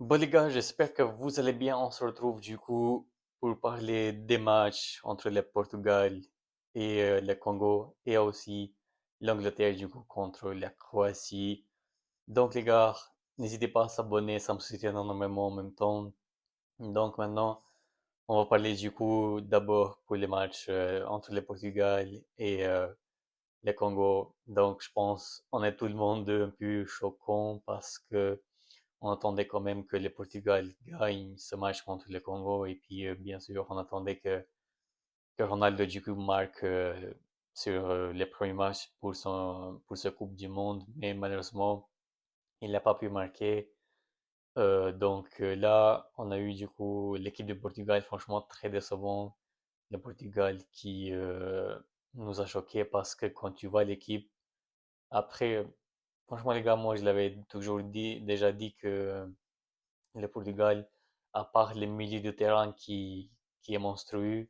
Bon les gars, j'espère que vous allez bien. On se retrouve du coup pour parler des matchs entre le Portugal et le Congo et aussi l'Angleterre du coup contre la Croatie. Donc les gars, n'hésitez pas à s'abonner, ça me soutient énormément en même temps. Donc maintenant, on va parler du coup d'abord pour les matchs entre le Portugal et le Congo. Donc je pense on est tout le monde un peu choquant parce que on attendait quand même que le Portugal gagne ce match contre le Congo et puis bien sûr on attendait que Ronaldo du coup marque sur les premiers matchs pour ce Coupe du Monde, mais malheureusement il n'a pas pu marquer. Donc là on a eu du coup l'équipe de Portugal franchement très décevant. Le Portugal qui nous a choqués parce que quand tu vois l'équipe après, franchement les gars, moi je l'avais toujours dit, déjà dit que le Portugal, à part le milieu de terrain qui est monstrueux,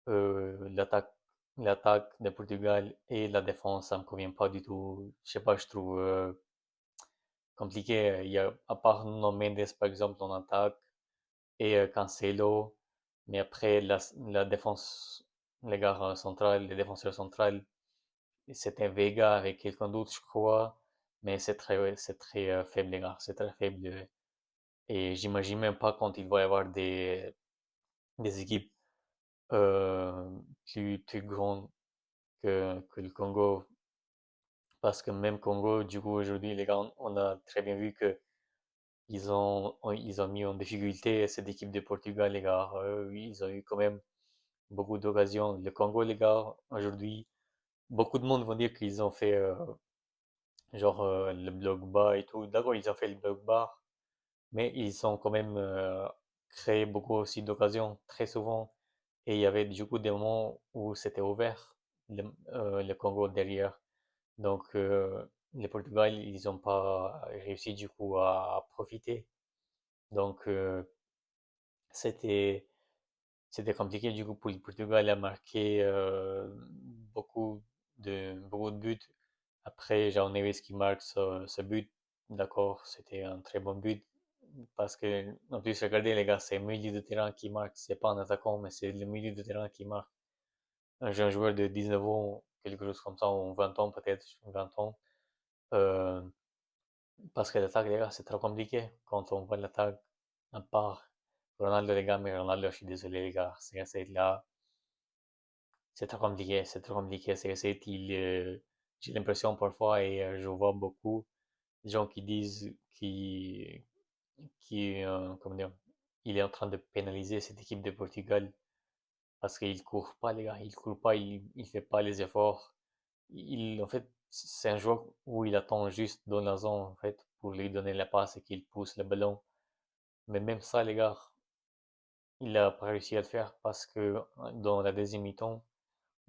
l'attaque, l'attaque du Portugal et la défense, ça me convient pas du tout. Je sais pas, je trouve compliqué. Il y a, à part Nuno Mendes, par exemple, en attaque et Cancelo, mais après la défense, les défenseurs centrales, c'était Vega avec quelqu'un d'autre, je crois, mais c'est très faible, les gars, c'est très faible. Et j'imagine même pas quand il va y avoir des équipes plus grandes que le Congo. Parce que même Congo, du coup, aujourd'hui, les gars, on a très bien vu que ils ont mis en difficulté cette équipe de Portugal, les gars. Ils ont eu quand même beaucoup d'occasions. Le Congo, les gars, aujourd'hui, beaucoup de monde vont dire qu'ils ont fait genre le bloc bas et tout. D'accord, ils ont fait le bloc bas, mais ils ont quand même créé beaucoup aussi d'occasions, très souvent. Et il y avait du coup des moments où c'était ouvert, le Congo derrière. Donc, les Portugal, ils n'ont pas réussi du coup à profiter. Donc, c'était, c'était compliqué du coup pour le Portugal à marquer beaucoup de buts. Après, Jean Neves qui marque ce but, d'accord, c'était un très bon but. Parce que, en plus, regardez les gars, c'est le milieu de terrain qui marque, c'est pas un attaquant, mais c'est le milieu de terrain qui marque. Un jeune joueur de 19 ans, quelque chose comme ça, ou 20 ans peut-être, 20 ans. Euh, Parce que l'attaque, les gars, c'est trop compliqué. Quand on voit l'attaque, à part Ronaldo, les gars, mais Ronaldo, je suis désolé, les gars, c'est là, c'est trop compliqué, c'est trop compliqué. J'ai l'impression parfois, et je vois beaucoup de gens qui disent comment dire, il est en train de pénaliser cette équipe de Portugal parce qu'il court pas, les gars, il court pas, il fait pas les efforts. En fait, c'est un joueur où il attend juste dans la zone, en fait, pour lui donner la passe et qu'il pousse le ballon. Mais même ça, les gars, il a pas réussi à le faire parce que dans la deuxième mi-temps,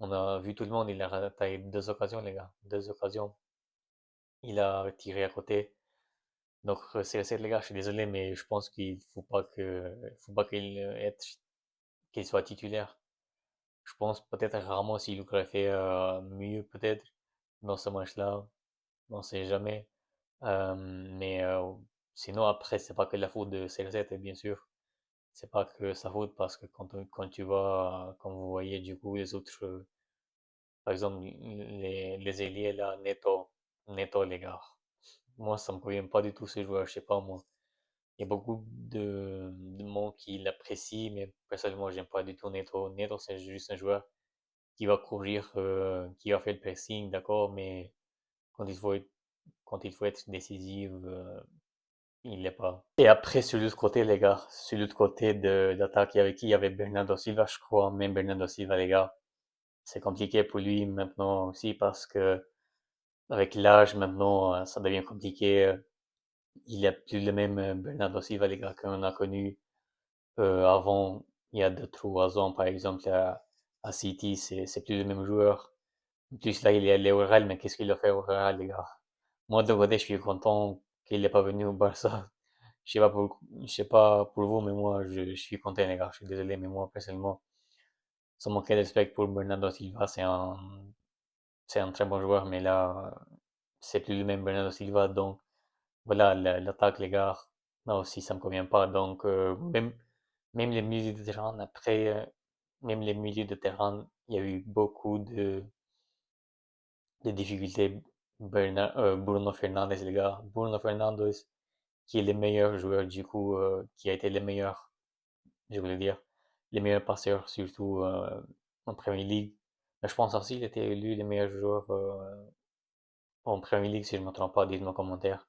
on a vu tout le monde, il a raté deux occasions, les gars, deux occasions. Il a tiré à côté. Donc, c'est les gars, je suis désolé, mais je pense faut pas qu'il soit titulaire. Je pense peut-être Ramos, il aurait fait mieux, peut-être, dans ce match-là. On sait jamais. Mais sinon, après, c'est pas que la faute de CR7, bien sûr. C'est pas que sa faute parce que quand tu vois, quand vous voyez du coup les autres, par exemple, les ailiers là, Neto, les gars. Moi, ça me convient pas du tout ces joueurs, je sais pas moi. Il y a beaucoup de monde qui l'apprécient, mais personnellement, j'aime pas du tout Neto. Neto, c'est juste un joueur qui va courir, qui va faire le pressing, d'accord, mais quand il faut être, quand il faut être décisif, il l'est pas. Et après, sur l'autre côté, les gars, sur l'autre côté de l'attaque, il y avait qui? Il y avait Bernardo Silva, je crois. Même Bernardo Silva, les gars, c'est compliqué pour lui maintenant aussi parce que avec l'âge maintenant, ça devient compliqué. Il a plus le même Bernardo Silva, les gars, qu'on a connu avant, il y a 2, 3 ans, par exemple, à City, c'est plus le même joueur. En plus, là, il est allé au Real, mais qu'est-ce qu'il a fait au Real, les gars? Moi, de côté, je suis content qu'il n'est pas venu au Barça. Je sais pas pour vous, mais moi, je suis content, les gars. Je suis désolé, mais moi, personnellement, sans manquer de respect pour Bernardo Silva, c'est un très bon joueur, mais là, c'est plus le même Bernardo Silva. Donc, voilà, l'attaque, les gars. non, si ça me convient pas. Donc, même les milieux de terrain, après, même les milieux de terrain, il y a eu beaucoup de difficultés. Bruno Fernandes, les gars. Bruno Fernandes, qui est le meilleur joueur, du coup, qui a été le meilleur, je voulais dire, les meilleurs passeurs, surtout en Premier League. Mais je pense aussi qu'il était élu le meilleur joueur en Premier League, si je ne me trompe pas, dites-moi en commentaire.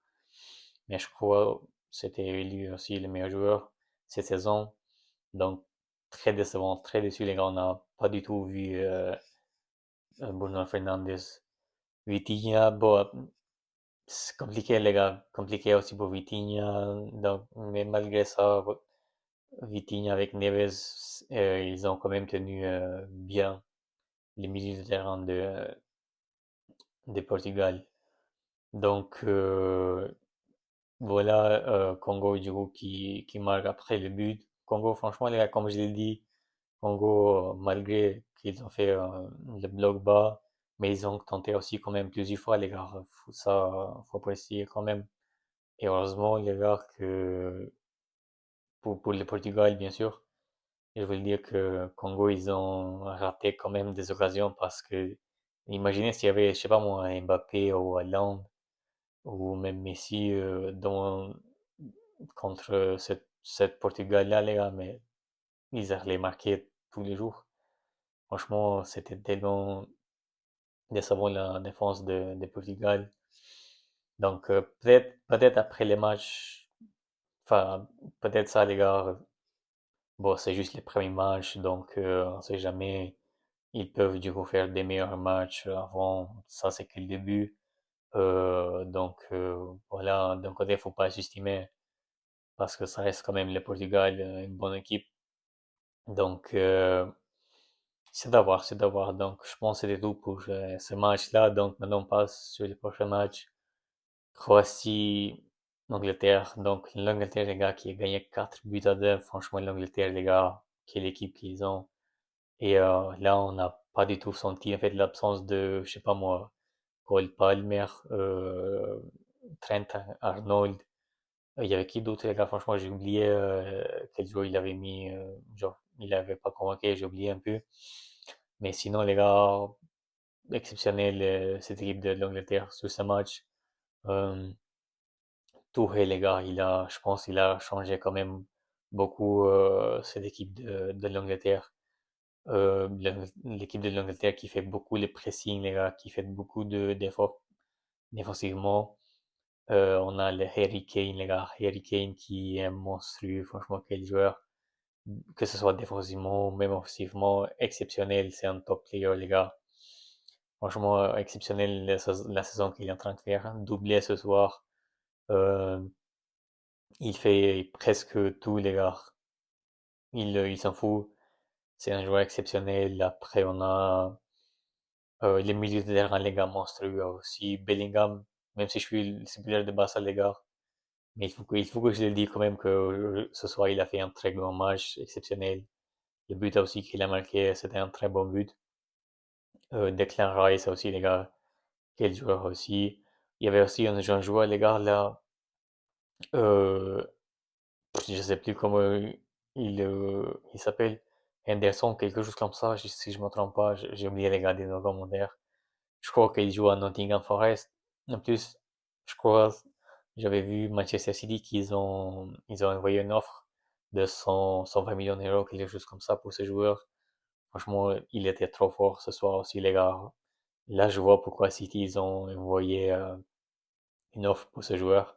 Mais je crois que c'était élu aussi le meilleur joueur cette saison. Donc, très décevant, très déçu, les gars. On n'a pas du tout vu Bruno Fernandes. Vitinha, bon, c'est compliqué, les gars. Compliqué aussi pour Vitinha. Donc, mais malgré ça, Vitinha avec Neves, ils ont quand même tenu bien les milieux de terrain de Portugal. Donc, voilà, Congo, du coup, qui marque après le but. Congo, franchement, les gars, comme je l'ai dit, Congo, malgré qu'ils ont fait le bloc bas, mais ils ont tenté aussi quand même plusieurs fois, les gars. Faut apprécier quand même. Et heureusement, les gars, que pour le Portugal, bien sûr, je veux dire que Congo, ils ont raté quand même des occasions parce que, imaginez s'il y avait, je sais pas moi, Mbappé ou Haaland ou même Messi contre cette Portugal-là, les gars, mais ils allaient marquer tous les jours. Franchement, c'était tellement décevant la défense de Portugal. Donc, peut-être après les matchs, enfin, peut-être ça, les gars, bon, c'est juste les premiers matchs, donc on sait jamais. Ils peuvent du coup faire des meilleurs matchs avant. Ça, c'est que le début. Donc, voilà, d'un côté, faut pas sous-estimer parce que ça reste quand même le Portugal, une bonne équipe. Donc, c'est d'avoir, c'est d'avoir. Donc, je pense que c'était tout pour ce match-là. Donc, maintenant, on passe sur le prochain match. Croatie, Angleterre. Donc, l'Angleterre, les gars, qui a gagné 4 buts à 2. Franchement, l'Angleterre, les gars, quelle équipe qu'ils ont. Et là, on n'a pas du tout senti, en fait, l'absence de, je sais pas moi, Cole Palmer, Trent Arnold. Il y avait qui d'autre, les gars? Franchement, j'ai oublié quel joueur il avait mis. Genre, il avait pas convaincu, j'ai oublié un peu. Mais sinon, les gars, exceptionnel cette équipe de l'Angleterre sur ce match. Euh, Touré, les gars, je pense qu'il a changé quand même beaucoup cette équipe de l'Angleterre. L'équipe de l'Angleterre qui fait beaucoup le pressing, les gars, qui fait beaucoup d'efforts défensivement. On a le Harry Kane, les gars. Harry Kane qui est monstrueux, franchement, quel joueur. Que ce soit défensivement ou même offensivement, exceptionnel. C'est un top player, les gars. Franchement, exceptionnel la saison qu'il est en train de faire. Doublé ce soir. Euh, il fait presque tout, les gars. Il s'en fout. C'est un joueur exceptionnel. Après, on a les milieux de terrain, les gars, monstrueux aussi. Bellingham, même si je suis le supérieur de Barça, les gars. Mais il faut que je le dise quand même que ce soir, il a fait un très grand match, exceptionnel. Le but aussi qu'il a marqué, c'était un très bon but. Declan Rice aussi, les gars, quel joueur aussi. Il y avait aussi un jeune joueur, les gars, là, euh, je sais plus comment il s'appelle. Henderson, quelque chose comme ça, si je me trompe pas, j'ai oublié les gars des nos commentaires. Je crois qu'il joue à Nottingham Forest. En plus, je crois, j'avais vu Manchester City ils ont envoyé une offre de 120 millions d'euros, quelque chose comme ça pour ce joueur. Franchement, il était trop fort ce soir aussi, les gars. Là, je vois pourquoi City, ils ont envoyé une offre pour ce joueur.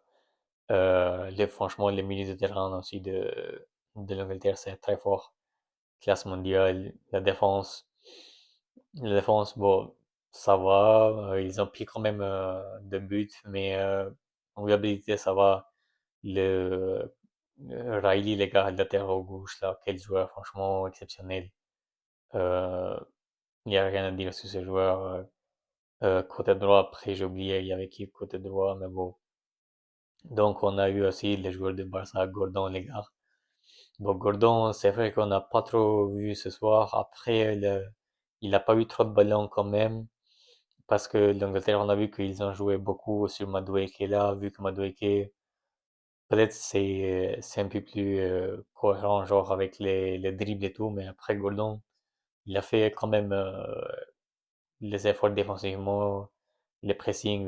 Franchement, les milieux de terrain aussi de l'Angleterre, c'est très fort. Classe mondiale, la défense, bon, ça va. Ils ont pris quand même deux buts, mais en réalité, ça va. Riley, les gars, latéral gauche, là, quel joueur, franchement, exceptionnel. Euh, Il n'y a rien à dire sur ce joueur. Côté droit, après, j'ai oublié, il y avait qui côté droit, mais bon. Donc, on a eu aussi les joueurs de Barça, Gordon, les gars. Bon, Gordon, c'est vrai qu'on n'a pas trop vu ce soir. Après, il n'a pas eu trop de ballons quand même. Parce que l'Angleterre, on a vu qu'ils ont joué beaucoup sur Madueke là, vu que Madueke, peut-être c'est un peu plus cohérent, genre avec les dribbles et tout, mais après Gordon, il a fait quand même les efforts défensivement, les pressings,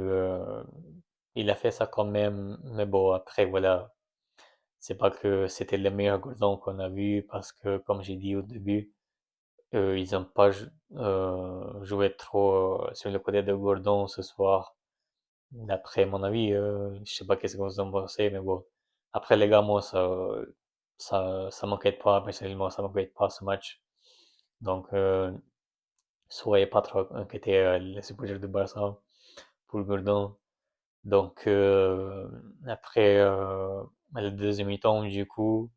il a fait ça quand même, mais bon, après, voilà, c'est pas que c'était le meilleur Gordon qu'on a vu, parce que, comme j'ai dit au début, ils n'ont pas joué trop sur le côté de Gordon ce soir. D'après mon avis, je sais pas qu'est-ce que vous en pensez, mais bon. Après, les gars, moi, ça m'inquiète pas, personnellement, ça m'inquiète pas ce match. Donc, soyez pas trop inquiétés, les supporters de Barça, pour Gordon. Donc, après le deuxième mi-temps, du coup,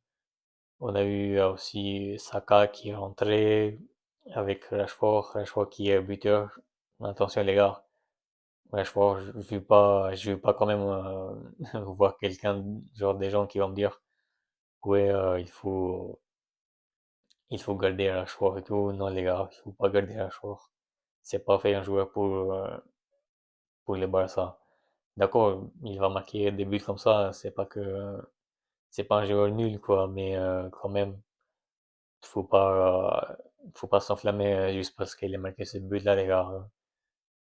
on a eu aussi Saka qui est rentré avec Rashford qui est buteur. Attention les gars, Rashford, je veux pas quand même voir quelqu'un, genre des gens qui vont me dire, ouais, il faut garder Rashford et tout. Non les gars, il faut pas garder Rashford. C'est pas fait un joueur pour le Barça. D'accord, il va marquer des buts comme ça, c'est pas un joueur nul quoi, mais quand même, faut pas s'enflammer juste parce qu'il a marqué ce but-là, les gars.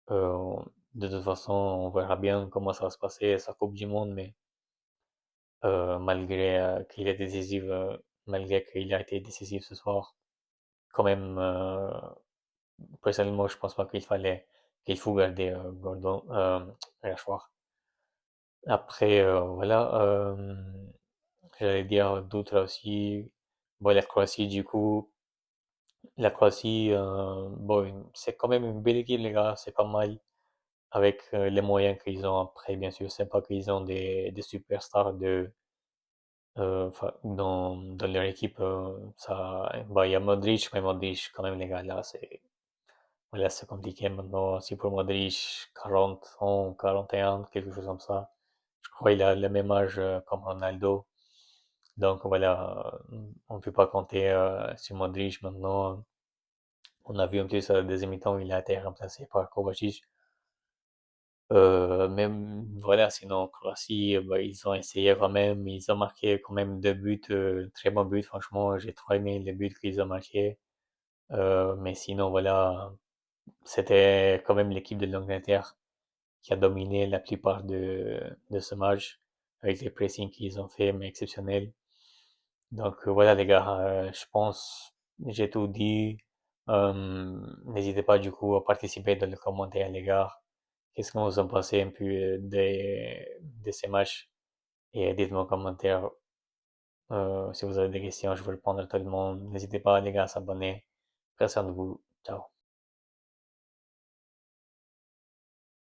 Euh, de toute façon, on verra bien comment ça va se passer sa Coupe du Monde, mais malgré malgré qu'il a été décisif ce soir, quand même, personnellement, je pense pas qu'il faut garder Rashford. Après, voilà, j'allais dire d'autres aussi. Bon, la Croatie, du coup, la Croatie, bon, c'est quand même une belle équipe, les gars, c'est pas mal. Avec les moyens qu'ils ont après, bien sûr, c'est pas qu'ils ont des superstars dans leur équipe. Bah, il y a Modric, mais Modric, quand même, les gars, là, c'est compliqué maintenant. Si pour Modric, 40 ans, 41, quelque chose comme ça. Je crois qu'il a le même âge comme Ronaldo. Donc voilà, on ne peut pas compter sur Modric maintenant. On a vu en plus à la deuxième mi-temps, il a été remplacé par Kovacic. Même voilà, sinon Croatie, bah, ils ont essayé quand même, ils ont marqué quand même deux buts, très bons buts, franchement, j'ai trop aimé les buts qu'ils ont marqués. Mais sinon voilà, c'était quand même l'équipe de l'Angleterre qui a dominé la plupart de ce match, avec les pressings qu'ils ont fait, mais exceptionnels. Donc voilà les gars, je pense j'ai tout dit. N'hésitez pas du coup à participer dans les commentaires les gars. Qu'est-ce que vous en pensez un peu de ces matchs? Et dites-moi en commentaire si vous avez des questions, je vais répondre à tout le monde. N'hésitez pas les gars à s'abonner. Prenez soin de vous. Ciao.